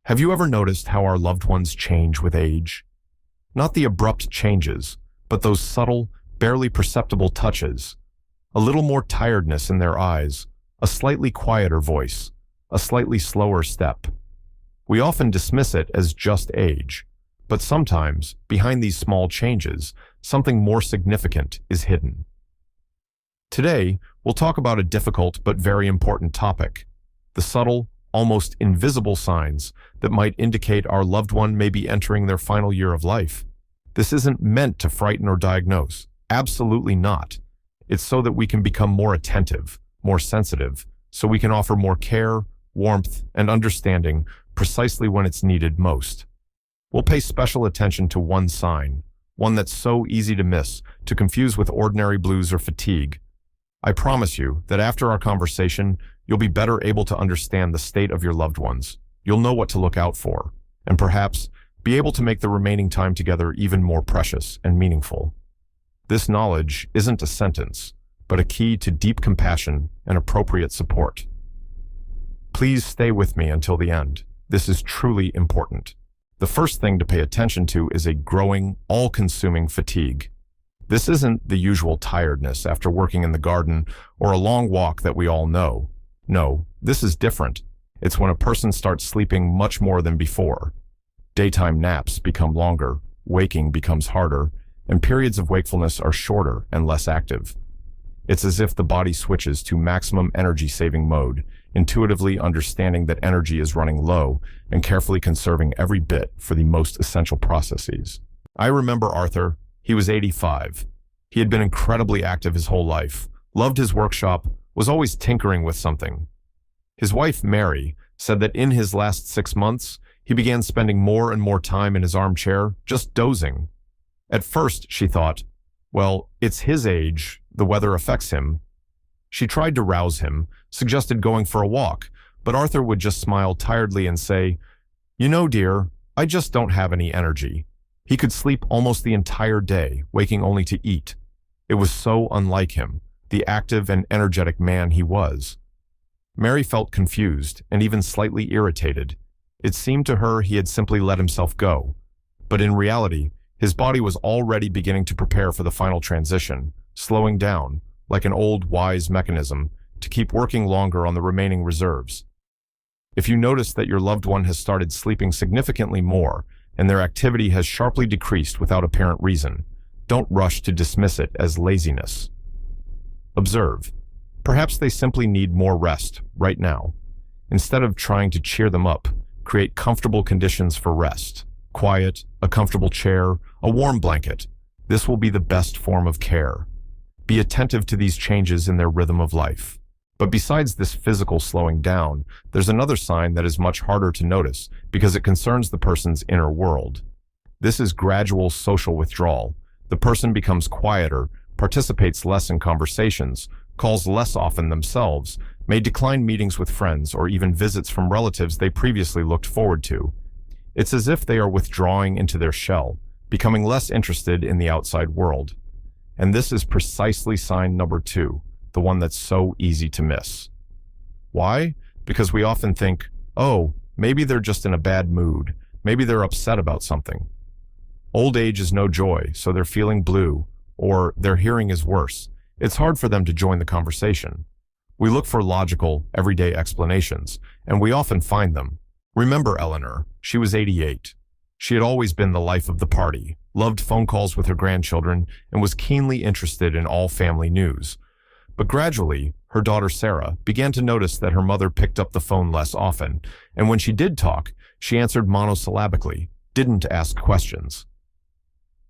Have you ever noticed how our loved ones change with age? Not the abrupt changes, but those subtle, barely perceptible touches. A little more tiredness in their eyes, a slightly quieter voice, a slightly slower step. We often dismiss it as just age, but sometimes, behind these small changes, something more significant is hidden. Today, we'll talk about a difficult but very important topic: the subtle, almost invisible signs that might indicate our loved one may be entering their final year of life. This isn't meant to frighten or diagnose. Absolutely not. It's so that we can become more attentive, more sensitive, so we can offer more care, warmth, and understanding precisely when it's needed most. We'll pay special attention to one sign, one that's so easy to miss, to confuse with ordinary blues or fatigue. I promise you that after our conversation, you'll be better able to understand the state of your loved ones. You'll know what to look out for, and perhaps be able to make the remaining time together even more precious and meaningful. This knowledge isn't a sentence, but a key to deep compassion and appropriate support. Please stay with me until the end. This is truly important. The first thing to pay attention to is a growing, all-consuming fatigue. This isn't the usual tiredness after working in the garden or a long walk that we all know. No, this is different. It's when a person starts sleeping much more than before. Daytime naps become longer, waking becomes harder, and periods of wakefulness are shorter and less active. It's as if the body switches to maximum energy-saving mode, intuitively understanding that energy is running low and carefully conserving every bit for the most essential processes. I remember Arthur. He was 85. He had been incredibly active his whole life, loved his workshop, was always tinkering with something. His wife, Mary, said that in his last 6 months, he began spending more and more time in his armchair, just dozing. At first, she thought, well, it's his age, the weather affects him. She tried to rouse him, suggested going for a walk, but Arthur would just smile tiredly and say, "You know, dear, I just don't have any energy." He could sleep almost the entire day, waking only to eat. It was so unlike him, the active and energetic man he was. Mary felt confused and even slightly irritated. It seemed to her he had simply let himself go. But in reality, his body was already beginning to prepare for the final transition, slowing down, like an old, wise mechanism, to keep working longer on the remaining reserves. If you notice that your loved one has started sleeping significantly more, and their activity has sharply decreased without apparent reason, don't rush to dismiss it as laziness. Observe. Perhaps they simply need more rest right now. Instead of trying to cheer them up, create comfortable conditions for rest. Quiet, a comfortable chair, a warm blanket. This will be the best form of care. Be attentive to these changes in their rhythm of life. But besides this physical slowing down, there's another sign that is much harder to notice because it concerns the person's inner world. This is gradual social withdrawal. The person becomes quieter, participates less in conversations, calls less often themselves, may decline meetings with friends or even visits from relatives they previously looked forward to. It's as if they are withdrawing into their shell, becoming less interested in the outside world. And this is precisely sign number 2. The one that's so easy to miss. Why? Because we often think, oh, maybe they're just in a bad mood. Maybe they're upset about something. Old age is no joy, so they're feeling blue, or their hearing is worse. It's hard for them to join the conversation. We look for logical, everyday explanations, and we often find them. Remember Eleanor, she was 88. She had always been the life of the party, loved phone calls with her grandchildren, and was keenly interested in all family news. But gradually, her daughter Sarah began to notice that her mother picked up the phone less often, and when she did talk, she answered monosyllabically, didn't ask questions.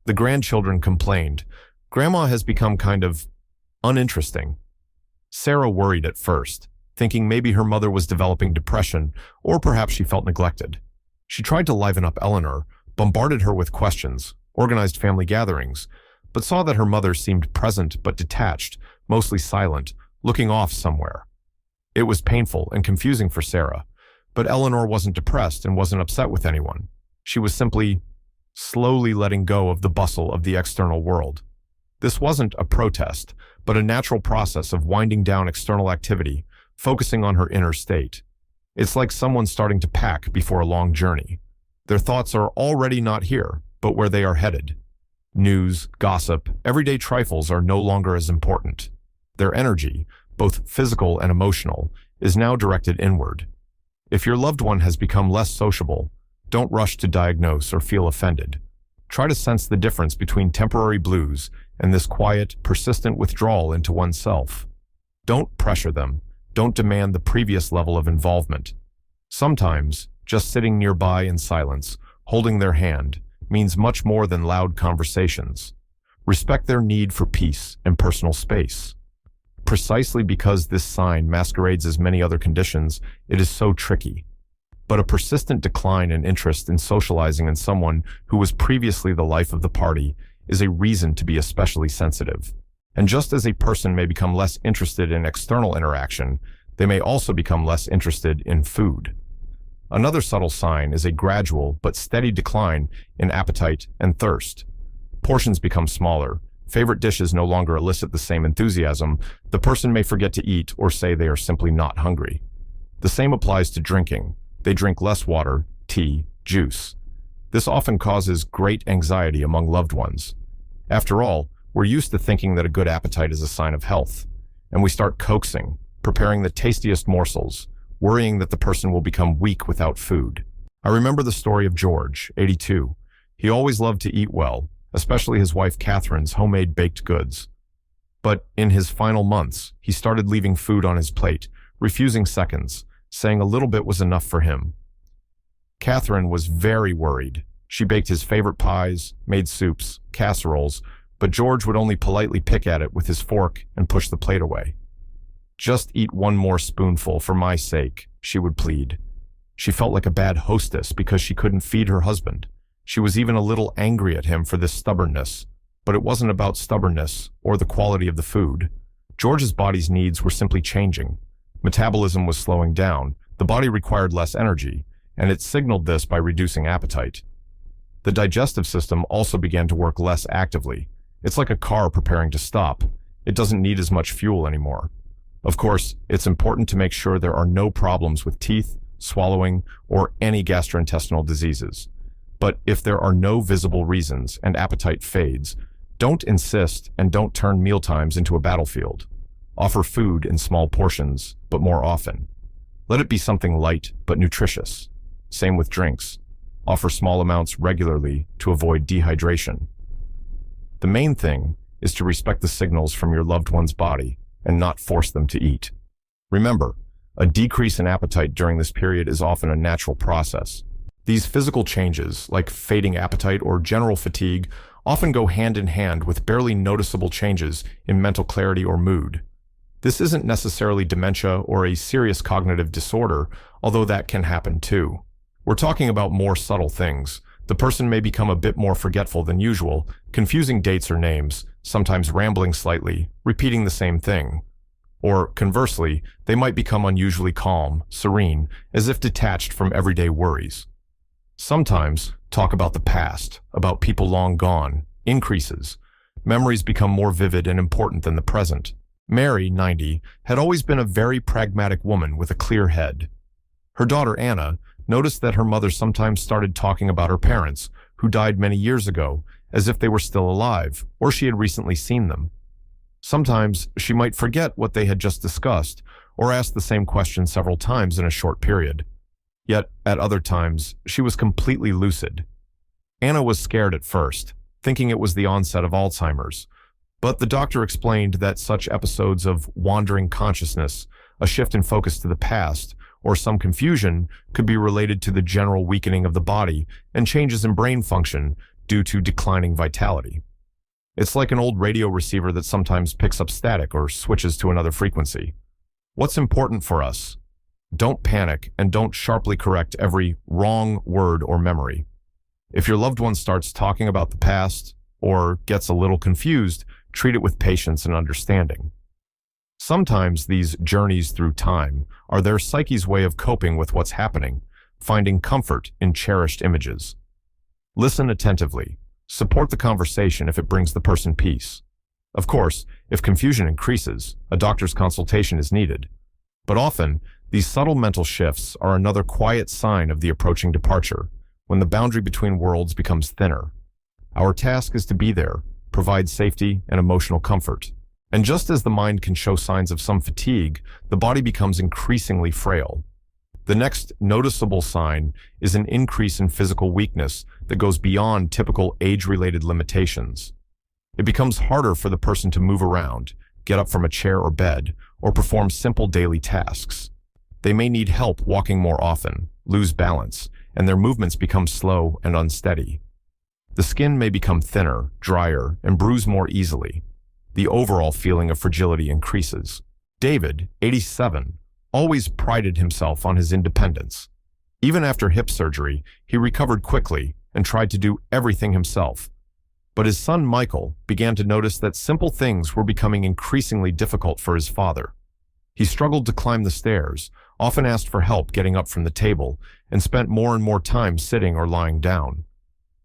The grandchildren complained, "Grandma has become kind of uninteresting." Sarah worried at first, thinking maybe her mother was developing depression, or perhaps she felt neglected. She tried to liven up Eleanor, bombarded her with questions, organized family gatherings, but saw that her mother seemed present but detached, mostly silent, looking off somewhere. It was painful and confusing for Sarah, but Eleanor wasn't depressed and wasn't upset with anyone. She was simply slowly letting go of the bustle of the external world. This wasn't a protest, but a natural process of winding down external activity, focusing on her inner state. It's like someone starting to pack before a long journey. Their thoughts are already not here, but where they are headed. News, gossip, everyday trifles are no longer as important. Their energy, both physical and emotional, is now directed inward. If your loved one has become less sociable, don't rush to diagnose or feel offended. Try to sense the difference between temporary blues and this quiet, persistent withdrawal into oneself. Don't pressure them. Don't demand the previous level of involvement. Sometimes, just sitting nearby in silence, holding their hand, means much more than loud conversations. Respect their need for peace and personal space. Precisely because this sign masquerades as many other conditions, it is so tricky. But a persistent decline in interest in socializing in someone who was previously the life of the party is a reason to be especially sensitive. And just as a person may become less interested in external interaction, they may also become less interested in food. Another subtle sign is a gradual but steady decline in appetite and thirst. Portions become smaller. Favorite dishes no longer elicit the same enthusiasm. The person may forget to eat or say they are simply not hungry. The same applies to drinking. They drink less water, tea, juice. This often causes great anxiety among loved ones. After all, we're used to thinking that a good appetite is a sign of health, and we start coaxing, preparing the tastiest morsels, worrying that the person will become weak without food. I remember the story of George, 82. He always loved to eat well, especially his wife Catherine's homemade baked goods. But in his final months, he started leaving food on his plate, refusing seconds, saying a little bit was enough for him. Catherine was very worried. She baked his favorite pies, made soups, casseroles, but George would only politely pick at it with his fork and push the plate away. "Just eat one more spoonful for my sake," she would plead. She felt like a bad hostess because she couldn't feed her husband. She was even a little angry at him for this stubbornness, but it wasn't about stubbornness or the quality of the food. George's body's needs were simply changing. Metabolism was slowing down, the body required less energy, and it signaled this by reducing appetite. The digestive system also began to work less actively. It's like a car preparing to stop. It doesn't need as much fuel anymore. Of course, it's important to make sure there are no problems with teeth, swallowing, or any gastrointestinal diseases. But if there are no visible reasons and appetite fades, don't insist and don't turn mealtimes into a battlefield. Offer food in small portions, but more often. Let it be something light but nutritious. Same with drinks. Offer small amounts regularly to avoid dehydration. The main thing is to respect the signals from your loved one's body and not force them to eat. Remember, a decrease in appetite during this period is often a natural process. These physical changes, like fading appetite or general fatigue, often go hand in hand with barely noticeable changes in mental clarity or mood. This isn't necessarily dementia or a serious cognitive disorder, although that can happen too. We're talking about more subtle things. The person may become a bit more forgetful than usual, confusing dates or names, sometimes rambling slightly, repeating the same thing. Or, conversely, they might become unusually calm, serene, as if detached from everyday worries. Sometimes, talk about the past, about people long gone, increases. Memories become more vivid and important than the present. Mary, 90, had always been a very pragmatic woman with a clear head. Her daughter, Anna, noticed that her mother sometimes started talking about her parents, who died many years ago, as if they were still alive, or she had recently seen them. Sometimes she might forget what they had just discussed, or ask the same question several times in a short period. Yet, at other times, she was completely lucid. Anna was scared at first, thinking it was the onset of Alzheimer's, but the doctor explained that such episodes of wandering consciousness, a shift in focus to the past, or some confusion could be related to the general weakening of the body and changes in brain function due to declining vitality. It's like an old radio receiver that sometimes picks up static or switches to another frequency. What's important for us? Don't panic and don't sharply correct every wrong word or memory. If your loved one starts talking about the past or gets a little confused, treat it with patience and understanding. Sometimes these journeys through time are their psyche's way of coping with what's happening, finding comfort in cherished images. Listen attentively. Support the conversation if it brings the person peace. Of course, if confusion increases, a doctor's consultation is needed. But often, These subtle mental shifts are another quiet sign of the approaching departure, when the boundary between worlds becomes thinner. Our task is to be there, provide safety and emotional comfort. And just as the mind can show signs of some fatigue, the body becomes increasingly frail. The next noticeable sign is an increase in physical weakness that goes beyond typical age-related limitations. It becomes harder for the person to move around, get up from a chair or bed, or perform simple daily tasks. They may need help walking more often, lose balance, and their movements become slow and unsteady. The skin may become thinner, drier, and bruise more easily. The overall feeling of fragility increases. David, 87, always prided himself on his independence. Even after hip surgery, he recovered quickly and tried to do everything himself. But his son Michael began to notice that simple things were becoming increasingly difficult for his father. He struggled to climb the stairs, often asked for help getting up from the table, and spent more and more time sitting or lying down.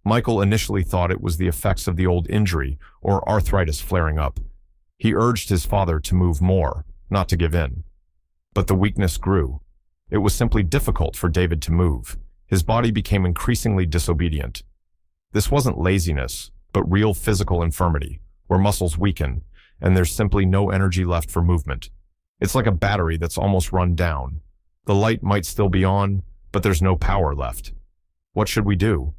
Michael initially thought it was the effects of the old injury or arthritis flaring up. He urged his father to move more, not to give in. But the weakness grew. It was simply difficult for David to move. His body became increasingly disobedient. This wasn't laziness, but real physical infirmity, where muscles weaken, and there's simply no energy left for movement. It's like a battery that's almost run down. The light might still be on, but there's no power left. What should we do?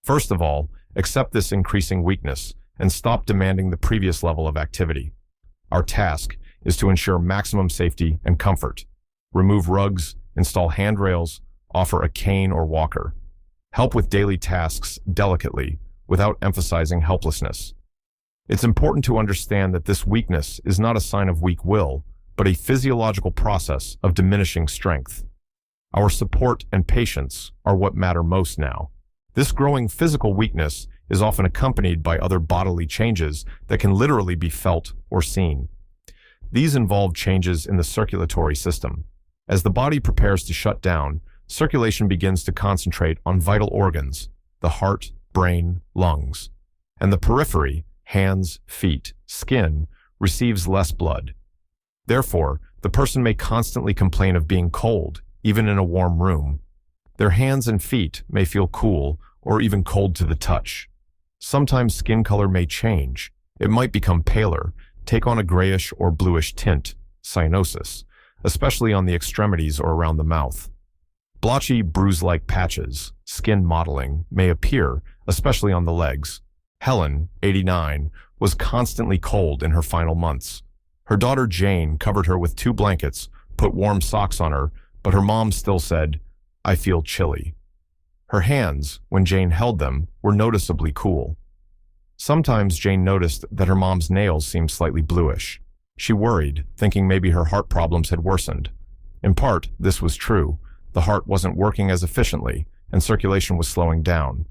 First of all, accept this increasing weakness and stop demanding the previous level of activity. Our task is to ensure maximum safety and comfort. Remove rugs, install handrails, offer a cane or walker. Help with daily tasks delicately, without emphasizing helplessness. It's important to understand that this weakness is not a sign of weak will, but a physiological process of diminishing strength. Our support and patience are what matter most now. This growing physical weakness is often accompanied by other bodily changes that can literally be felt or seen. These involve changes in the circulatory system. As the body prepares to shut down, circulation begins to concentrate on vital organs, the heart, brain, lungs. And the periphery, hands, feet, skin, receives less blood. Therefore, the person may constantly complain of being cold, even in a warm room. Their hands and feet may feel cool or even cold to the touch. Sometimes skin color may change. It might become paler, take on a grayish or bluish tint, cyanosis, especially on the extremities or around the mouth. Blotchy, bruise-like patches, skin mottling, may appear, especially on the legs. Helen, 89, was constantly cold in her final months. Her daughter Jane covered her with 2 blankets, put warm socks on her, but her mom still said, "I feel chilly." Her hands, when Jane held them, were noticeably cool. Sometimes Jane noticed that her mom's nails seemed slightly bluish. She worried, thinking maybe her heart problems had worsened. In part, this was true. The heart wasn't working as efficiently, and circulation was slowing down.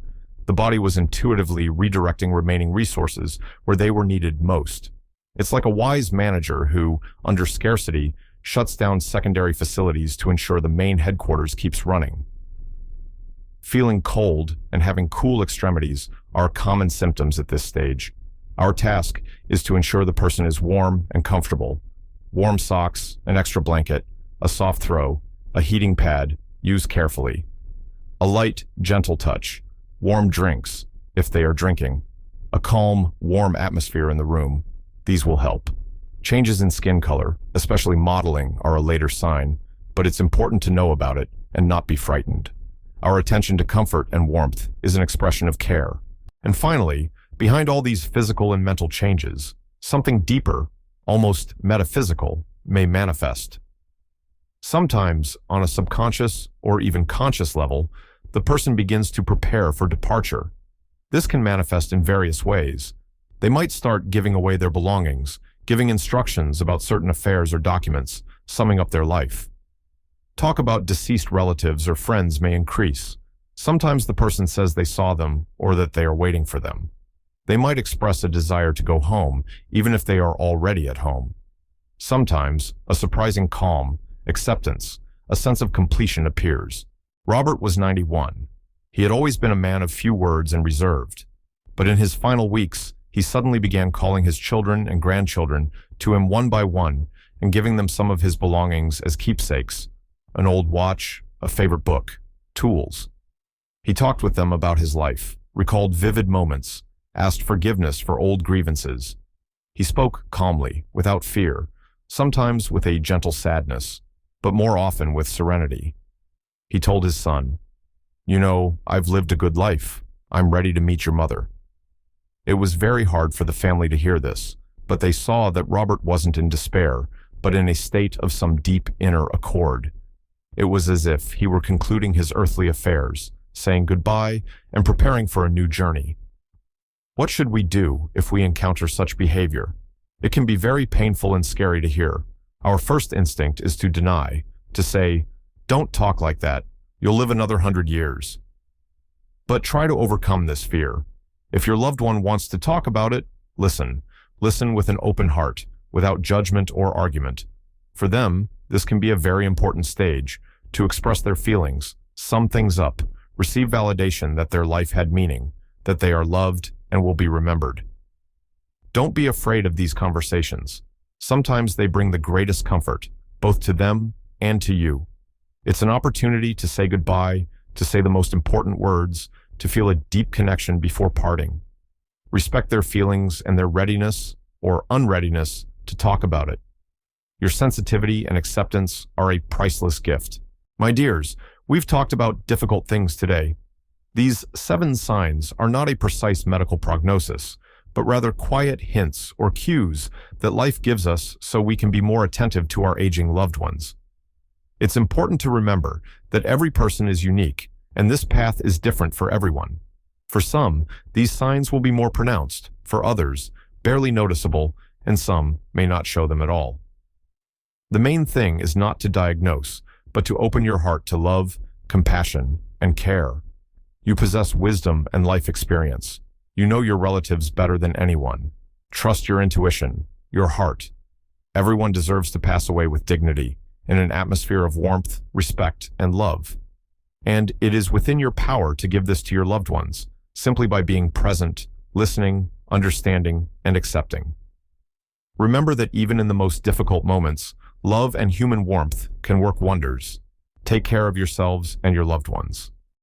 The body was intuitively redirecting remaining resources where they were needed most. It's like a wise manager who, under scarcity, shuts down secondary facilities to ensure the main headquarters keeps running. Feeling cold and having cool extremities are common symptoms at this stage. Our task is to ensure the person is warm and comfortable. Warm socks, an extra blanket, a soft throw, a heating pad, use carefully. A light, gentle touch, warm drinks, if they are drinking. A calm, warm atmosphere in the room. These will help. Changes in skin color, especially mottling, are a later sign, but it's important to know about it and not be frightened. Our attention to comfort and warmth is an expression of care. And finally, behind all these physical and mental changes, something deeper, almost metaphysical, may manifest. Sometimes, on a subconscious or even conscious level, the person begins to prepare for departure. This can manifest in various ways. They might start giving away their belongings, giving instructions about certain affairs or documents, summing up their life. Talk about deceased relatives or friends may increase. Sometimes the person says they saw them or that they are waiting for them. They might express a desire to go home, even if they are already at home. Sometimes, a surprising calm, acceptance, a sense of completion appears. Robert was 91. He had always been a man of few words and reserved. But in his final weeks, he suddenly began calling his children and grandchildren to him one by one and giving them some of his belongings as keepsakes, an old watch, a favorite book, tools. He talked with them about his life, recalled vivid moments, asked forgiveness for old grievances. He spoke calmly, without fear, sometimes with a gentle sadness, but more often with serenity. He told his son, "You know, I've lived a good life. I'm ready to meet your mother." It was very hard for the family to hear this, but they saw that Robert wasn't in despair, but in a state of some deep inner accord. It was as if he were concluding his earthly affairs, saying goodbye and preparing for a new journey. What should we do if we encounter such behavior? It can be very painful and scary to hear. Our first instinct is to deny, to say, "Don't talk like that. You'll live another 100 years." But try to overcome this fear. If your loved one wants to talk about it, listen. Listen with an open heart, without judgment or argument. For them, this can be a very important stage, to express their feelings, sum things up, receive validation that their life had meaning, that they are loved and will be remembered. Don't be afraid of these conversations. Sometimes they bring the greatest comfort, both to them and to you. It's an opportunity to say goodbye, to say the most important words, to feel a deep connection before parting. Respect their feelings and their readiness or unreadiness to talk about it. Your sensitivity and acceptance are a priceless gift. My dears, we've talked about difficult things today. These 7 signs are not a precise medical prognosis, but rather quiet hints or cues that life gives us so we can be more attentive to our aging loved ones. It's important to remember that every person is unique, and this path is different for everyone. For some, these signs will be more pronounced, for others, barely noticeable, and some may not show them at all. The main thing is not to diagnose, but to open your heart to love, compassion, and care. You possess wisdom and life experience. You know your relatives better than anyone. Trust your intuition, your heart. Everyone deserves to pass away with dignity, in an atmosphere of warmth, respect, and love. And it is within your power to give this to your loved ones, simply by being present, listening, understanding, and accepting. Remember that even in the most difficult moments, love and human warmth can work wonders. Take care of yourselves and your loved ones.